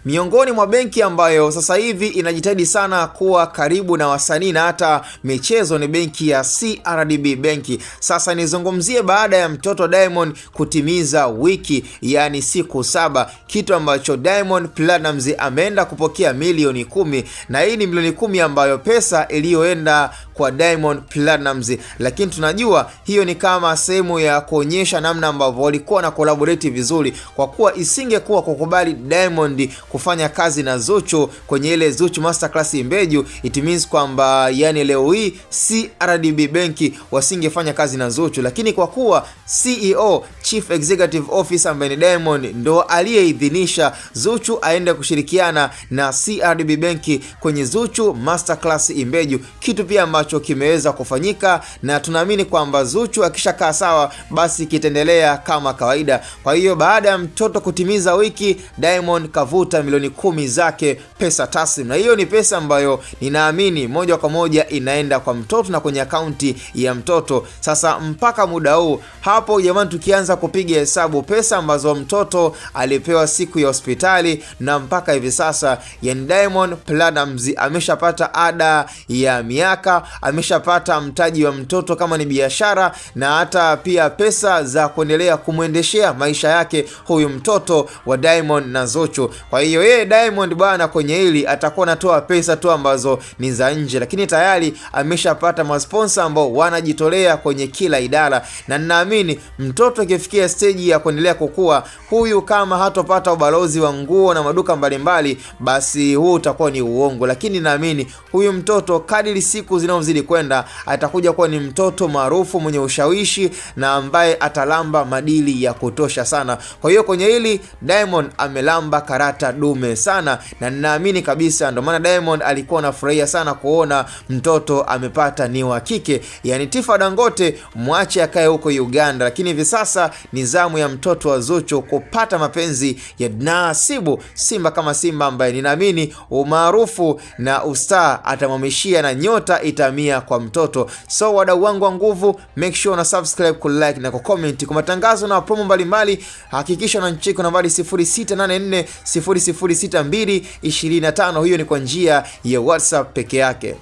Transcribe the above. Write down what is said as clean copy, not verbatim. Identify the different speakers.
Speaker 1: Miongoni mwa benki ambayo sasa hivi inajitahidi sana kuwa karibu na wasanii na hata michezo ni benki ya CRDB benki. Sasa nizungumzie baada ya mtoto Diamond kutimiza wiki, yani siku 7, kitu ambacho Diamond Platnumz ameenda kupokea milioni 10, na hii ni milioni 10 ambayo pesa iliyoenda kwa Diamond Platnumz, lakini tunajua hiyo ni kama sehemu ya kuonyesha namna ambavyo walikuwa na collaborate vizuri, kwa kuwa isingekuwa kukubali Diamond kufanya kazi na Zuchu kwenye ile Zuchu Masterclass Imbeju, it means kwamba yani leo hii CRDB benki wasingefanya kazi na Zuchu, lakini kwa kuwa CEO Chief Executive Officer ambaye ni Diamond ndo aliyeidhinisha Zuchu aende kushirikiana na CRDB benki kwenye Zuchu Masterclass Imbeju, kitu pia ambacho kimeweza kufanyika, na tunaamini kwamba Zuchu akishakaa sawa basi kitaendelea kama kawaida. Kwa hiyo baada ya mtoto kutimiza wiki, Diamond kavuta milioni 10 zake pesa taslim, na hiyo ni pesa ambayo ninaamini moja kwa moja inaenda kwa mtoto na kwenye akaunti ya mtoto. Sasa mpaka muda huu hapo jamani, tukianza kupiga hesabu pesa ambazo mtoto alipewa siku ya hospitali na mpaka hivi sasa, yani Diamond Platnumz ameshapata ada ya miaka, ameshapata mtaji wa mtoto kama ni biashara, na hata pia pesa za kuendelea kumwendeshea maisha yake huyu mtoto wa Diamond na Zuchu. Kwa hiyo yeye Diamond bwana kwenye hili atakuwa anatoa pesa tu ambazo ni za nje, lakini tayari ameshapata masponsor ambao wanajitolea kwenye kila idara, na ninaamini mtoto akifikia stage ya kuendelea kukua, huyu kama hatopata ubalozi wa nguo na maduka mbalimbali, basi huu utakuwa ni uongo. Lakini naamini huyu mtoto kadiri siku zinazozidi kwenda atakuja kuwa ni mtoto maarufu mwenye ushawishi na ambaye atalamba madili ya kutosha sana. Kwa hiyo kwenye hili Diamond amelamba karata dume sana, na ninaamini kabisa ndio maana Diamond alikuwa anafurahia sana kuona mtoto amepata ni wa kike, yani Tifa Dangote mwache akae huko Uganda, lakini hivi sasa ni zamu ya mtoto wa Zuchu kupata mapenzi ya Nasibu Simba kama Simba, ambaye ninaamini umaarufu na ustar atamhamishia na nyota itamia kwa mtoto. So wadau wangu wa nguvu, make sure na subscribe, ku like na ku comment kwa matangazo na promo mbalimbali. Hakikisha unanicheki nambari 0684 006225, hiyo ni kwa njia ya WhatsApp peke yake.